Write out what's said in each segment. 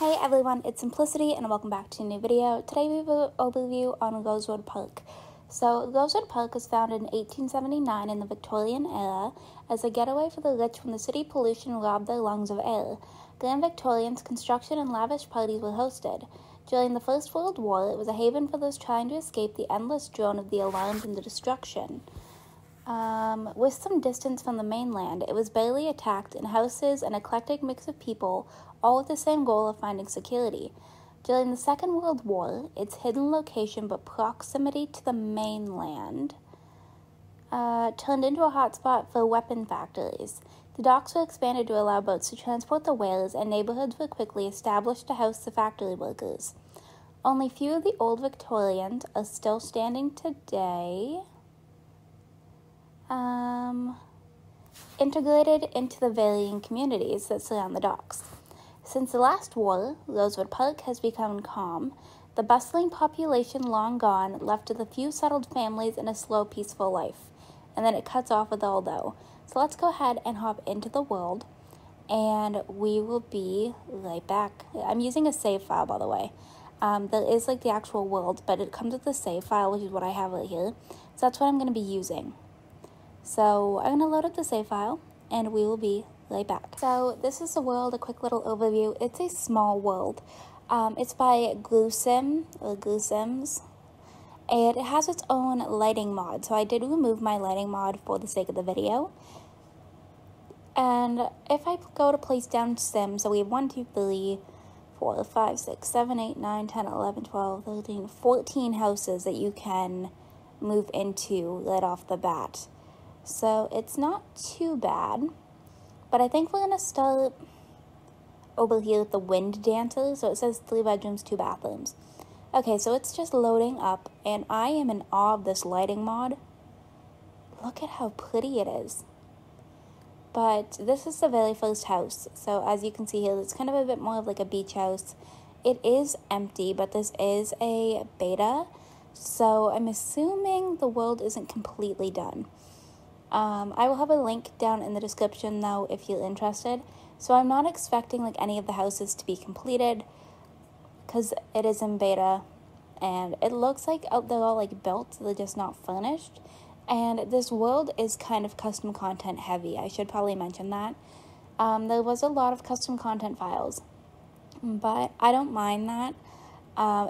Hey everyone, it's Simplicity and welcome back to a new video. Today we have an overview on Rosewood Park. So Rosewood Park was founded in 1879 in the Victorian era as a getaway for the rich when the city pollution robbed their lungs of air. Grand Victorians, construction and lavish parties were hosted. During the First World War, it was a haven for those trying to escape the endless drone of the alarms and the destruction. With some distance from the mainland, it was barely attacked, and houses an eclectic mix of people, all with the same goal of finding security. During the Second World War, its hidden location but proximity to the mainland turned into a hotspot for weapon factories. The docks were expanded to allow boats to transport the whalers, and neighborhoods were quickly established to house the factory workers. Only few of the old Victorians are still standing today. Integrated into the varying communities that surround the docks. Since the last war, Rosewood Park has become calm, the bustling population long gone, left with a few settled families and a slow, peaceful life. And then it cuts off with Aldo. So let's go ahead and hop into the world, and we will be right back. I'm using a save file, by the way. There is like the actual world, but it comes with the save file, which is what I have right here. So that's what I'm going to be using. So I'm going to load up the save file, and we will be right back. So this is the world, a quick little overview. It's a small world. It's by Sims, and it has its own lighting mod. So I did remove my lighting mod for the sake of the video. And if I go to place down Sims, so we have 1, 2, 3, 4, 5, 6, 7, 8, 9, 10, 11, 12, 13, 14 houses that you can move into right off the bat. So it's not too bad, but I think we're going to start over here with the wind dancer. So it says 3 bedrooms, 2 bathrooms. Okay, so it's just loading up, and I am in awe of this lighting mod. Look at how pretty it is. But this is the very first house. So as you can see here, it's kind of a bit more of like a beach house. It is empty, but this is a beta. So I'm assuming the world isn't completely done. I will have a link down in the description though if you're interested. So I'm not expecting like any of the houses to be completed because it is in beta, and it looks like they're all like built, they're just not furnished. And this world is kind of custom content heavy. I should probably mention that. There was a lot of custom content files, but I don't mind that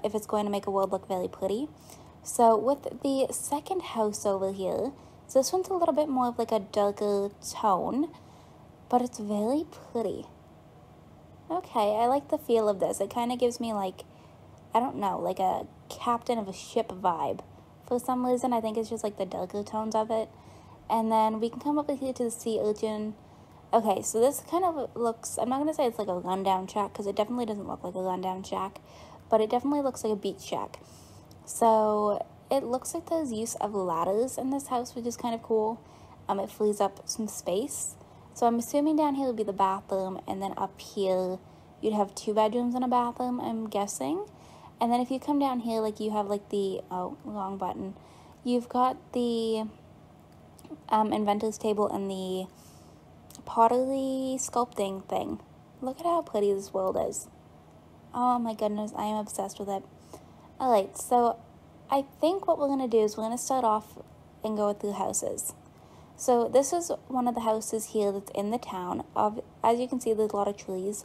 if it's going to make a world look very pretty. So with the second house over here, so this one's a little bit more of like a darker tone, but it's very pretty. Okay, I like the feel of this. It kind of gives me like, I don't know, like a captain of a ship vibe. For some reason, I think it's just like the darker tones of it. And then we can come up here to the sea urchin. Okay, so this kind of looks, I'm not going to say it's like a rundown shack, because it definitely doesn't look like a rundown shack, but it definitely looks like a beach shack. So it looks like there's use of ladders in this house, which is kind of cool. It frees up some space. So I'm assuming down here would be the bathroom, and then up here you'd have 2 bedrooms and a bathroom, I'm guessing. And then if you come down here, like you have like the, oh, wrong button. You've got the inventor's table and the pottery sculpting thing. Look at how pretty this world is. Oh my goodness, I am obsessed with it. Alright, so I think what we're going to do is we're going to start off and go through houses. So this is one of the houses here that's in the town. As you can see, there's a lot of trees.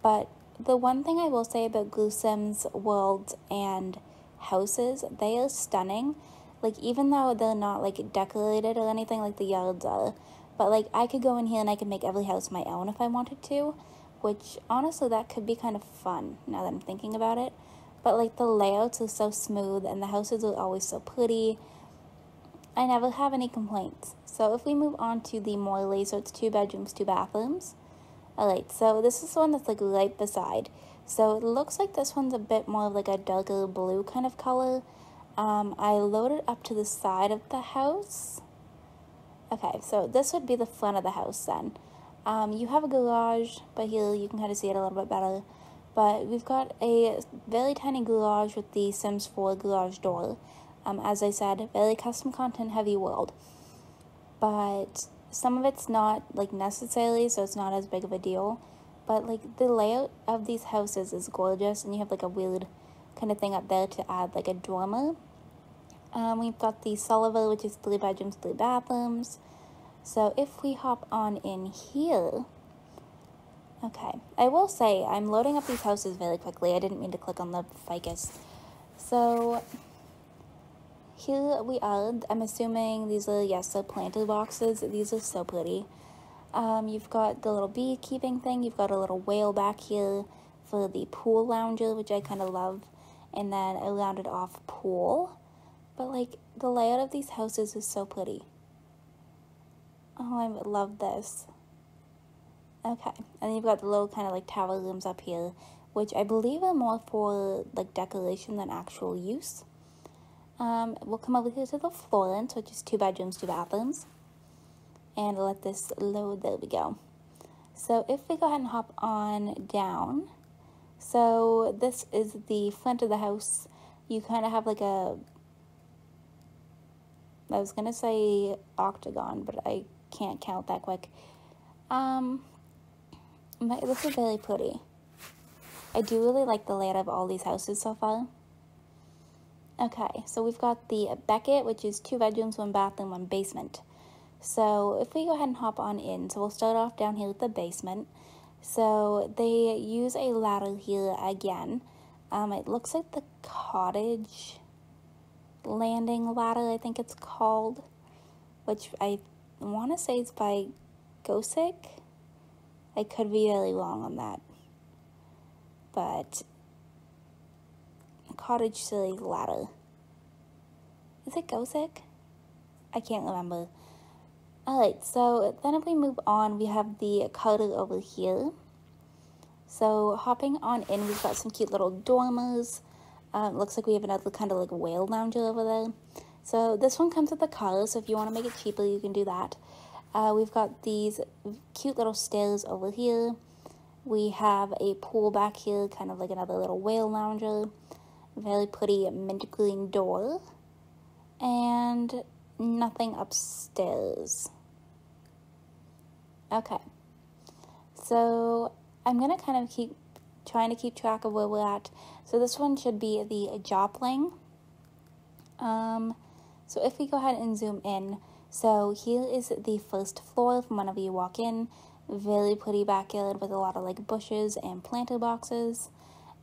But the one thing I will say about Sims worlds and houses, they are stunning. Like, even though they're not like decorated or anything like the yards are, but like I could go in here and I could make every house my own if I wanted to, which honestly that could be kind of fun now that I'm thinking about it. But like the layouts are so smooth and the houses are always so pretty. I never have any complaints. So if we move on to the Morley, so it's 2 bedrooms, 2 bathrooms. Alright, so this is the one that's like right beside. So it looks like this one's a bit more of like a darker blue kind of color. I loaded up to the side of the house. Okay, so this would be the front of the house then. You have a garage, but here you can kind of see it a little bit better. But we've got a very tiny garage with the Sims 4 garage door. As I said, very custom content heavy world. But some of it's not like necessarily, so it's not as big of a deal. But like the layout of these houses is gorgeous, and you have like a weird kind of thing up there to add like a dormer. We've got the Sullivan, which is 3 bedrooms, 3 bathrooms. So if we hop on in here, okay, I will say I'm loading up these houses very quickly. I didn't mean to click on the ficus. So here we are. I'm assuming these are, yes, the planter boxes. These are so pretty. You've got the little beekeeping thing. You've got a little whale back here for the pool lounger, which I kind of love. And then a rounded off pool. But like the layout of these houses is so pretty. Oh, I love this. Okay, and you've got the little kind of like tower rooms up here, which I believe are more for like decoration than actual use. We'll come over here to the Florence, which is 2 bedrooms, 2 bathrooms. And let this load. There we go. So if we go ahead and hop on down, so this is the front of the house. You kind of have like a, I was gonna say octagon, but I can't count that quick. This is very pretty. I do really like the layout of all these houses so far. Okay, so we've got the Beckett, which is 2 bedrooms, 1 bathroom, 1 basement. So if we go ahead and hop on in, so we'll start off down here with the basement. So they use a ladder here again. It looks like the cottage landing ladder, I think it's called, which I want to say is by Gosick. I could be really wrong on that, but cottage silly ladder. Is it Gosick? I can't remember. Alright, so then if we move on, we have the cutter over here. So hopping on in, we've got some cute little dormers. Looks like we have another kind of like whale lounger over there. So this one comes with the car, so if you want to make it cheaper, you can do that. We've got these cute little stairs over here. We have a pool back here, kind of like another little whale lounger. Very pretty mint green door. And nothing upstairs. Okay. So I'm going to kind of trying to keep track of where we're at. So this one should be the Jopling. So if we go ahead and zoom in, so here is the first floor from whenever you walk in. Very pretty backyard with a lot of like bushes and planter boxes.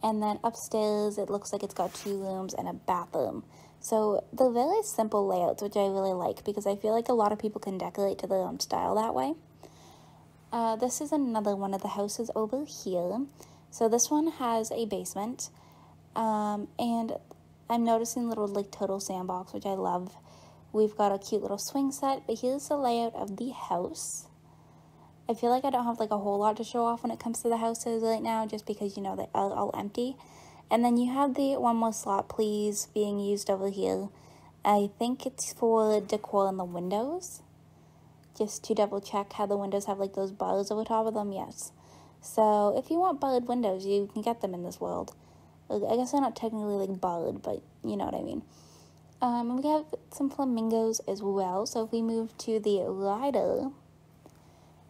And then upstairs, it looks like it's got 2 rooms and a bathroom. So they're very simple layouts, which I really like because I feel like a lot of people can decorate to their own style that way. This is another one of the houses over here. So this one has a basement. And I'm noticing little like turtle sandbox, which I love. We've got a cute little swing set, but here's the layout of the house. I feel like I don't have like a whole lot to show off when it comes to the houses right now, just because, you know, they're all empty. And then you have the one more slot, please, being used over here. I think it's for decor on the windows. Just to double check how the windows have like those bars over top of them, yes. So if you want barred windows, you can get them in this world. I guess they're not technically like barred, but you know what I mean. And we have some flamingos as well. So if we move to the rider.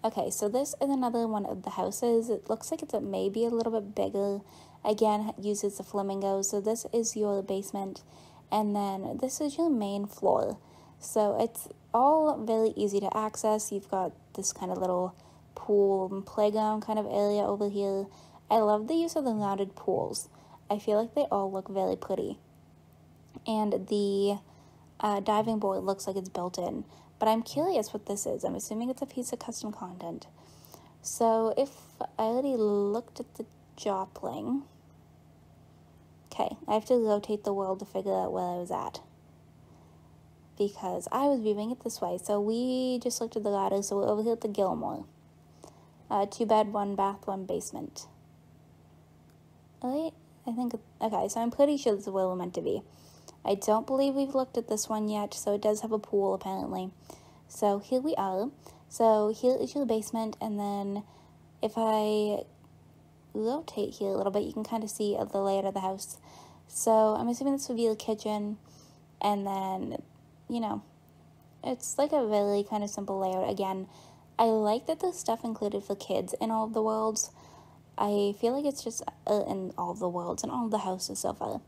Okay, so this is another one of the houses. It looks like it's maybe a little bit bigger. Again, it uses the flamingos. So this is your basement. And then this is your main floor. So it's all very easy to access. You've got this kind of little pool and playground kind of area over here. I love the use of the rounded pools. I feel like they all look very pretty. And the diving board looks like it's built in. But I'm curious what this is. I'm assuming it's a piece of custom content. So if I already looked at the Jopling. Okay, I have to rotate the world to figure out where I was at. Because I was viewing it this way. So we just looked at the ladder. So we're over here at the Gilmore. 2 bed, 1 bath, 1 basement. Right? I think, okay, so I'm pretty sure this is where we're meant to be. I don't believe we've looked at this one yet, so it does have a pool apparently. So here we are. So here is your basement, and then if I rotate here a little bit, you can kind of see the layout of the house. So I'm assuming this would be the kitchen, and then, you know, it's like a very kind of simple layout. Again, I like that there's stuff included for kids in all of the worlds. I feel like it's just in all of the worlds and all of the houses so far.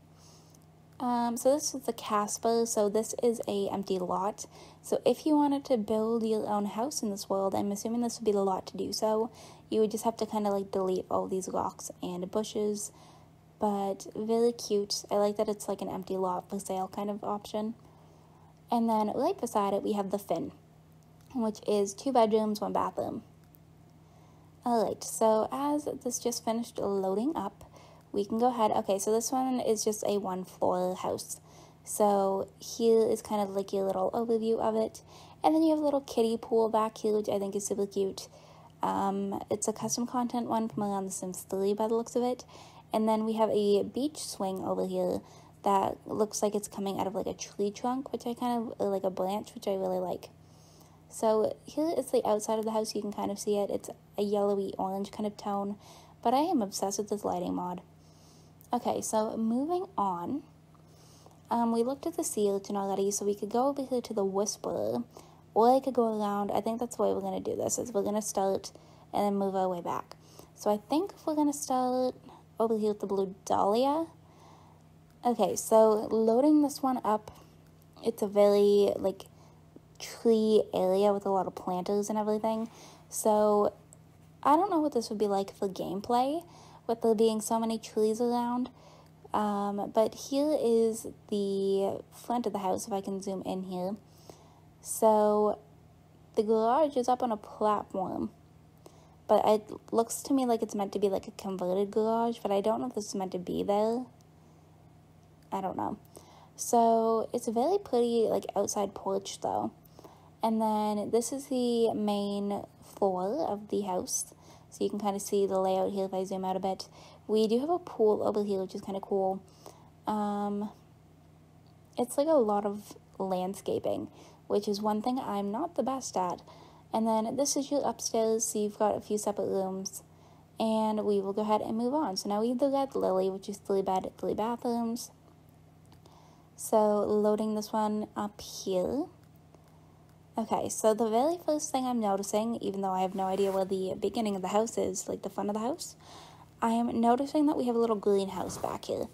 So this is the Casper, so this is a empty lot. So if you wanted to build your own house in this world, I'm assuming this would be the lot to do so. You would just have to kind of like delete all these rocks and bushes, but really cute. I like that it's like an empty lot for sale kind of option. And then right beside it, we have the Finn, which is 2 bedrooms, 1 bathroom. Alright, so as this just finished loading up, we can go ahead. Okay, so this one is just a 1-floor house. So here is kind of like your little overview of it. And then you have a little kiddie pool back here, which I think is super cute. It's a custom content one from around The Sims 3 by the looks of it. And then we have a beach swing over here that looks like it's coming out of like a tree trunk, which I kind of like a branch, which I really like. So here is the outside of the house. You can kind of see it. It's a yellowy orange kind of tone, but I am obsessed with this lighting mod. Okay, so moving on, we looked at the sea urchin already, so we could go over here to the Whisperer, or I could go around. I think that's the way we're going to do this, is we're going to start and then move our way back. So I think we're going to start over here with the Blue Dahlia. Okay, so loading this one up, it's a very, like, tree area with a lot of planters and everything. So I don't know what this would be like for gameplay, with there being so many trees around. But here is the front of the house, if I can zoom in here. So the garage is up on a platform, but it looks to me like it's meant to be like a converted garage, but I don't know if this is meant to be there. I don't know. So it's a very pretty like outside porch though. And then this is the main floor of the house. So you can kind of see the layout here if I zoom out a bit. We do have a pool over here, which is kind of cool. It's like a lot of landscaping, which is one thing I'm not the best at. And then this is your upstairs, so you've got a few separate rooms. And we will go ahead and move on. So now we have the Red Lily, which is 3 bed, 3 bathrooms. So loading this one up here. Okay, so the very first thing I'm noticing, even though I have no idea where the beginning of the house is, like the front of the house, I am noticing that we have a little greenhouse back here.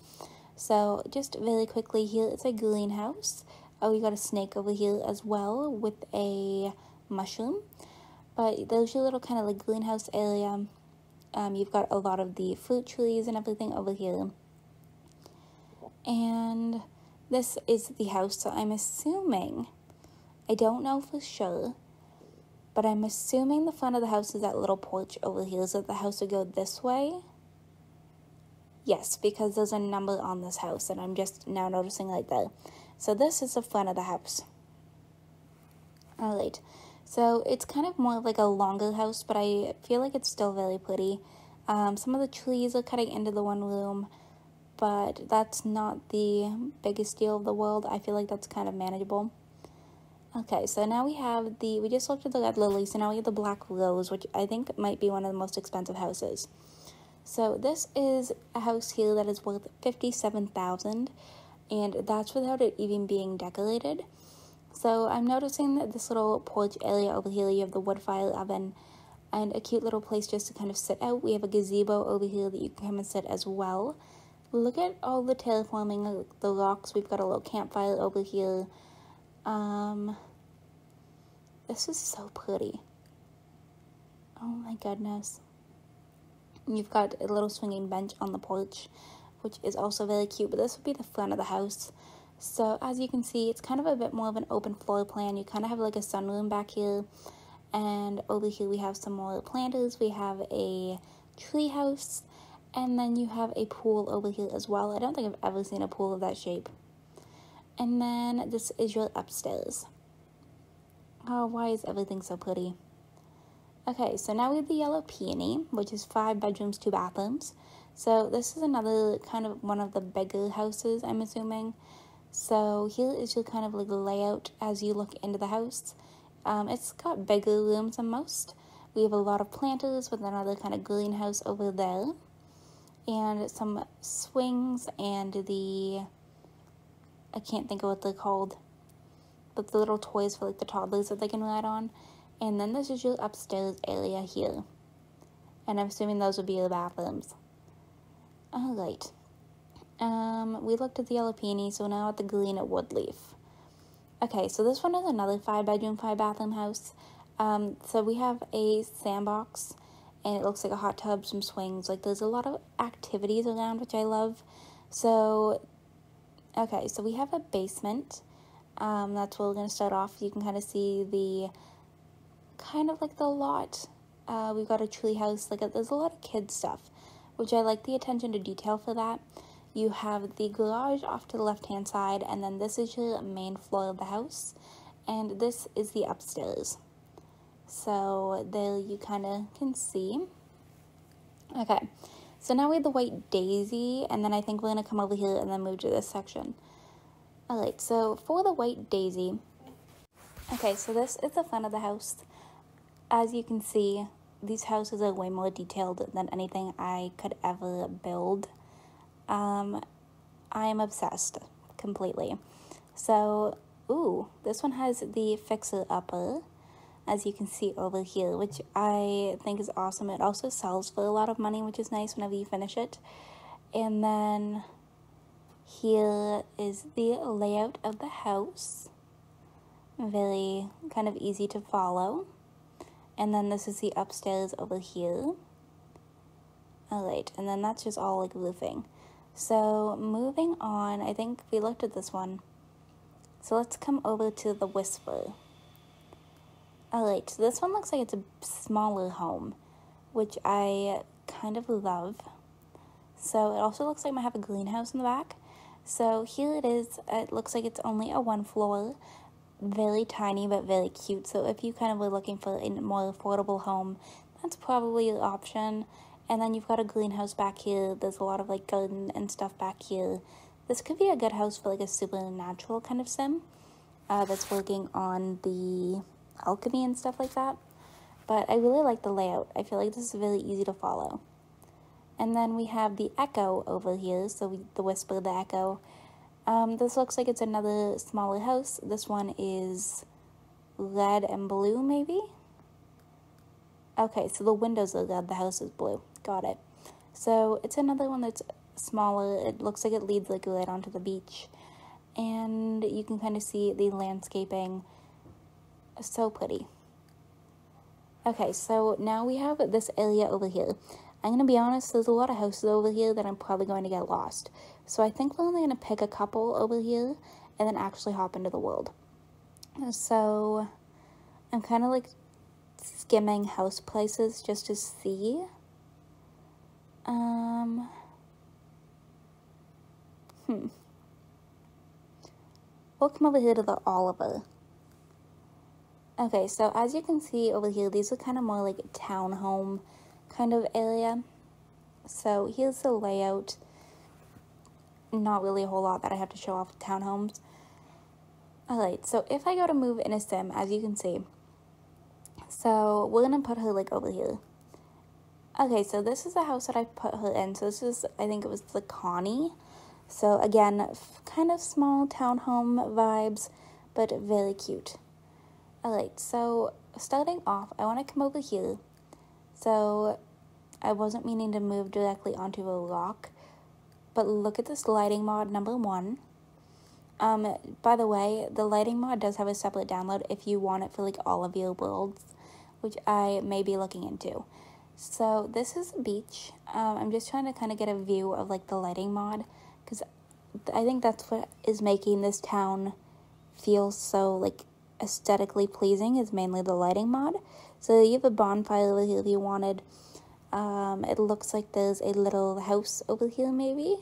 So just very quickly here, it's a greenhouse. Oh, we got a snake over here as well with a mushroom. But there's your little kind of like greenhouse area. You've got a lot of the fruit trees and everything over here. And this is the house, so I'm assuming, I don't know for sure, but I'm assuming the front of the house is that little porch over here, so that the house would go this way. Yes, because there's a number on this house, and I'm just now noticing right there. So this is the front of the house. Alright, so it's kind of more like a longer house, but I feel like it's still very pretty. Some of the trees are cutting into the one room, but that's not the biggest deal of the world. I feel like that's kind of manageable. Okay, so now we just looked at the Red Lily, so now we have the Black Rose, which I think might be one of the most expensive houses. So this is a house here that is worth $57,000, and that's without it even being decorated. So I'm noticing that this little porch area over here, you have the wood fire oven, and a cute little place just to kind of sit out. We have a gazebo over here that you can come and sit as well. Look at all the terraforming, the rocks. We've got a little campfire over here. This is so pretty. Oh my goodness. You've got a little swinging bench on the porch, which is also very cute, but this would be the front of the house. So as you can see, it's kind of a bit more of an open floor plan. You kind of have like a sunroom back here, and over here we have some more planters. We have a tree house, and then you have a pool over here as well. I don't think I've ever seen a pool of that shape. And then this is your upstairs. Oh, why is everything so pretty? Okay, so now we have the Yellow Peony, which is 5 bedrooms, 2 bathrooms. So this is another kind of one of the bigger houses, I'm assuming. So here is your kind of like layout as you look into the house. It's got bigger rooms than most. We have a lot of planters with another kind of greenhouse over there. And some swings and I can't think of what they're called, but the little toys for like the toddlers that they can ride on. And then this is your upstairs area here. And I'm assuming those would be the bathrooms. Alright. We looked at the yellow peony, so now at the green wood leaf. Okay, so this one is another 5-bedroom, 5-bathroom house. So we have a sandbox, and it looks like a hot tub, some swings. Like, there's a lot of activities around, which I love. So, okay, so we have a basement. That's where we're going to start off. You can kind of see the, kind of like the lot. We've got a tree house. Like, there's a lot of kids stuff, which I like the attention to detail for that. You have the garage off to the left-hand side, and then this is your main floor of the house, and this is the upstairs. So there you kind of can see. Okay, so now we have the white daisy, and then I think we're going to come over here and then move to this section. Alright, so for the white daisy, okay, so this is the front of the house. As you can see, these houses are way more detailed than anything I could ever build. I am obsessed completely. So, ooh, this one has the fixer-upper, as you can see over here, which I think is awesome. It also sells for a lot of money, which is nice whenever you finish it. And then here is the layout of the house. Very kind of easy to follow. And then this is the upstairs over here. Alright, and then that's just all like roofing. So moving on, I think we looked at this one. So let's come over to the Whisper. Alright, so this one looks like it's a smaller home, which I kind of love. So it also looks like it might have a greenhouse in the back. So here it is. It looks like it's only a 1 floor. Very tiny but very cute. So if you kind of were looking for a more affordable home, that's probably your option. And then you've got a greenhouse back here. There's a lot of like garden and stuff back here. This could be a good house for like a supernatural kind of sim that's working on the alchemy and stuff like that. But I really like the layout. I feel like this is really easy to follow. And then we have the Echo over here. So the Whisper, the Echo. This looks like it's another smaller house. This one is red and blue, maybe? Okay, so the windows are red, the house is blue. Got it. So it's another one that's smaller. It looks like it leads like right onto the beach. And you can kind of see the landscaping. So pretty. Okay, so now we have this area over here. I'm going to be honest, there's a lot of houses over here that I'm probably going to get lost. So I think we're only going to pick a couple over here and then actually hop into the world. So I'm kind of like skimming house prices just to see. We'll come over here to the Oliver. Okay, so as you can see over here, these are kind of more like a townhome kind of area. So here's the layout. Not really a whole lot that I have to show off with townhomes. Alright, so if I go to move in a sim, as you can see, so we're going to put her like over here. Okay, so this is the house that I put her in. So this is, I think it was the Connie. So again, kind of small townhome vibes, but very cute. Alright, so starting off, I want to come over here. So I wasn't meaning to move directly onto a rock, but look at this lighting mod number 1. By the way, the lighting mod does have a separate download if you want it for like all of your worlds, which I may be looking into. So this is a beach. I'm just trying to kind of get a view of like the lighting mod, because I think that's what is making this town feel so like aesthetically pleasing, is mainly the lighting mod. So you have a bonfire over here if you wanted. It looks like there's a little house over here maybe,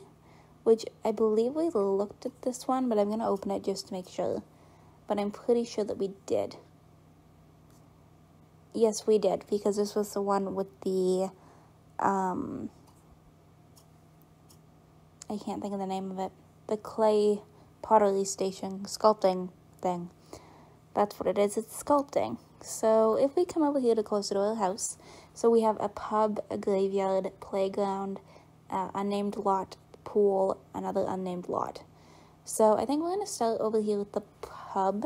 which I believe we looked at this one, but I'm going to open it just to make sure. But I'm pretty sure that we did. Yes, we did, because this was the one with the, I can't think of the name of it. The clay pottery station sculpting thing. That's what it is, it's sculpting. So if we come over here to closer to our house, so we have a pub, a graveyard, playground, unnamed lot, pool, another unnamed lot. So I think we're going to start over here with the pub.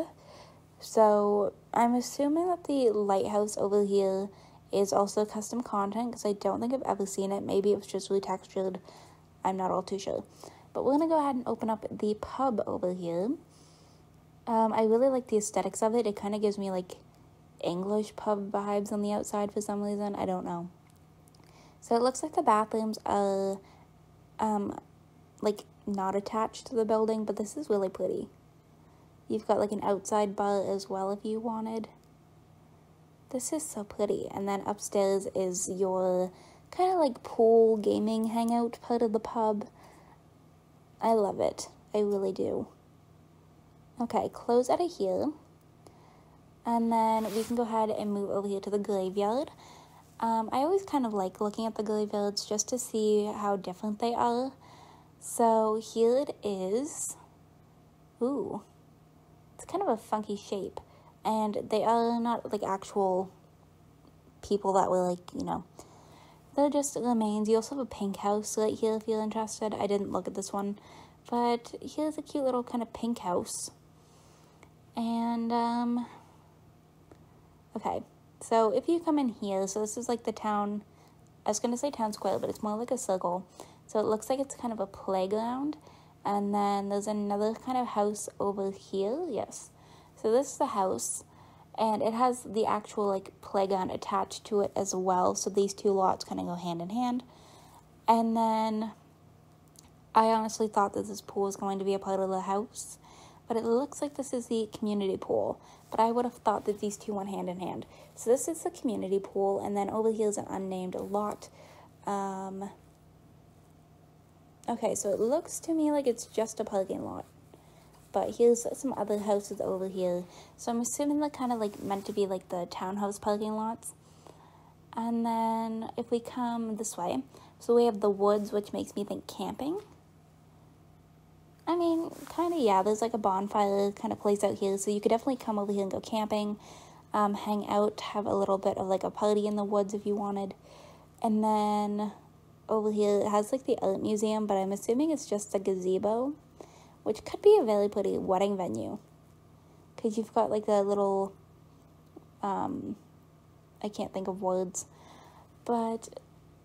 So I'm assuming that the lighthouse over here is also custom content because I don't think I've ever seen it. Maybe it was just really textured. I'm not all too sure. But we're going to go ahead and open up the pub over here. I really like the aesthetics of it. It kind of gives me like English pub vibes on the outside for some reason. I don't know. So it looks like the bathrooms are like not attached to the building, but this is really pretty. You've got like an outside bar as well if you wanted. This is so pretty. And then upstairs is your kind of like pool gaming hangout part of the pub. I love it. I really do. Okay, close out of here. And then we can go ahead and move over here to the graveyard. I always kind of like looking at the graveyards just to see how different they are. So here it is. Ooh. It's kind of a funky shape. And they are not like actual people that were like, you know, they're just remains. You also have a pink house right here if you're interested. I didn't look at this one, but here's a cute little kind of pink house. And, okay, so if you come in here, so this is like the town, I was going to say town square, but it's more like a circle. So it looks like it's kind of a playground. And then there's another kind of house over here, yes. So this is the house, and it has the actual, like, playground attached to it as well. So these two lots kind of go hand in hand. And then I honestly thought that this pool was going to be a part of the house, but it looks like this is the community pool. But I would have thought that these two went hand in hand. So this is the community pool, and then over here is an unnamed lot. Okay, so it looks to me like it's just a parking lot. But here's some other houses over here. So I'm assuming they're kind of like meant to be like the townhouse parking lots. And then if we come this way, so we have the woods, which makes me think camping. I mean, kind of, yeah, there's like a bonfire kind of place out here. So you could definitely come over here and go camping, hang out, have a little bit of like a party in the woods if you wanted. And then over here it has like the art museum, but I'm assuming it's just a gazebo, which could be a very pretty wedding venue. Because you've got like a little, I can't think of words, but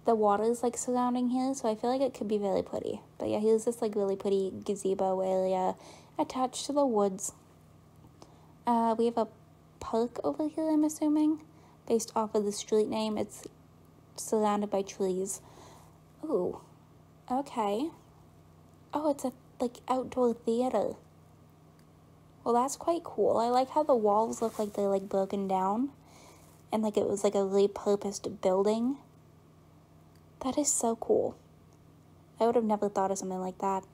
the water is like surrounding here, so I feel like it could be very pretty. But yeah, here's this like really pretty gazebo area attached to the woods. We have a park over here, I'm assuming, based off of the street name. It's surrounded by trees. Ooh, okay. Oh, it's a like outdoor theater. Well, that's quite cool. I like how the walls look like they're like broken down and like it was like a repurposed building. That is so cool. I would have never thought of something like that.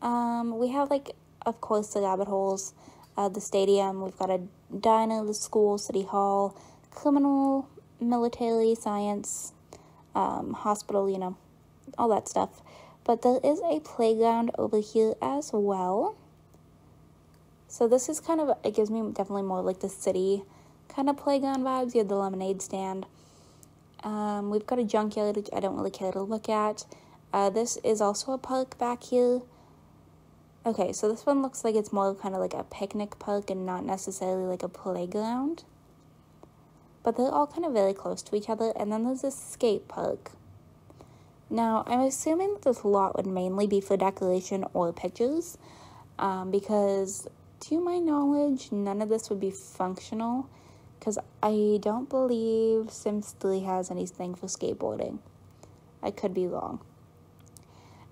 We have like, of course, the rabbit holes, the stadium. We've got a diner, the school, city hall, criminal, military, science, hospital, you know, all that stuff. But there is a playground over here as well. So this is kind of, it gives me definitely more like the city kind of playground vibes. You have the lemonade stand. We've got a junkyard, which I don't really care to look at. This is also a park back here. Okay, so this one looks like it's more kind of like a picnic park and not necessarily like a playground. But they're all kind of very close to each other. And then there's this skate park. Now, I'm assuming that this lot would mainly be for decoration or pictures, because to my knowledge, none of this would be functional, because I don't believe Sims 3 has anything for skateboarding. I could be wrong.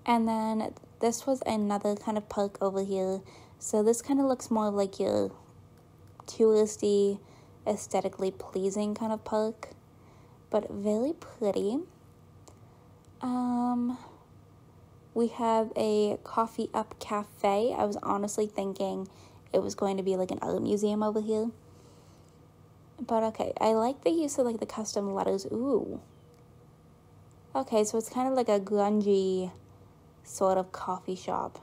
And then this was another kind of park over here, so this kind of looks more like your touristy, aesthetically pleasing kind of park, but very pretty. We have a coffee up cafe. I was honestly thinking it was going to be like an art museum over here. But okay, I like the use of like the custom letters. Ooh. Okay, so it's kind of like a grungy sort of coffee shop.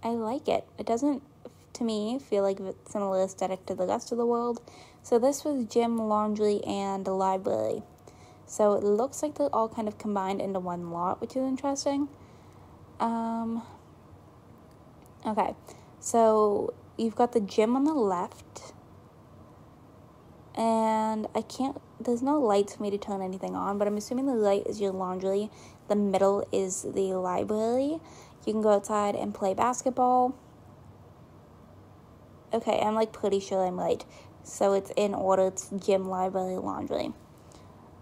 I like it. It doesn't, to me, feel like a similar aesthetic to the rest of the world. So this was gym, laundry, and a library. So it looks like they're all kind of combined into one lot, which is interesting. Okay, so you've got the gym on the left. And and there's no lights for me to turn anything on, but I'm assuming the light is your laundry. The middle is the library. You can go outside and play basketball. Okay, I'm like pretty sure I'm right. So it's in order. It's gym, library, laundry.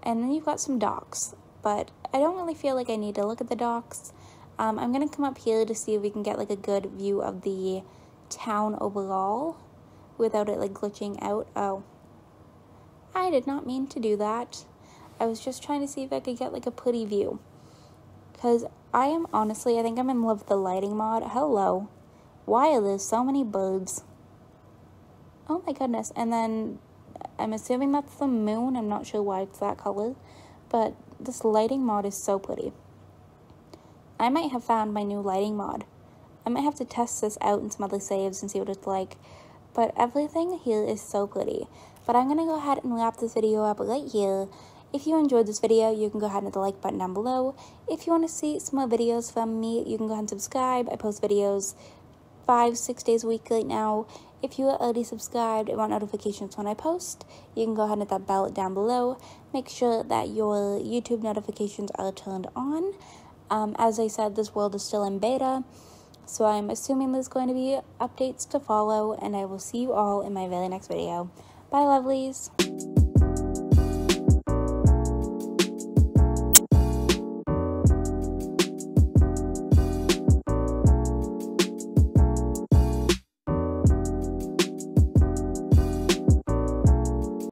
And then you've got some docks, but I don't really feel like I need to look at the docks. I'm going to come up here to see if we can get like a good view of the town overall without it like glitching out. Oh, I did not mean to do that. I was just trying to see if I could get like a pretty view. Because I think I'm in love with the lighting mod. Hello. Why are there so many birds? Oh my goodness. And then I'm assuming that's the moon. I'm not sure why it's that color. But this lighting mod is so pretty. I might have found my new lighting mod. I might have to test this out in some other saves and see what it's like. But everything here is so pretty. But I'm going to go ahead and wrap this video up right here. If you enjoyed this video, you can go ahead and hit the like button down below. If you want to see some more videos from me, you can go ahead and subscribe. I post videos 5-6 days a week right now. If you are already subscribed and want notifications when I post, you can go ahead and hit that bell down below. Make sure that your YouTube notifications are turned on. As I said, this world is still in beta, so I'm assuming there's going to be updates to follow, and I will see you all in my very next video. Bye, lovelies!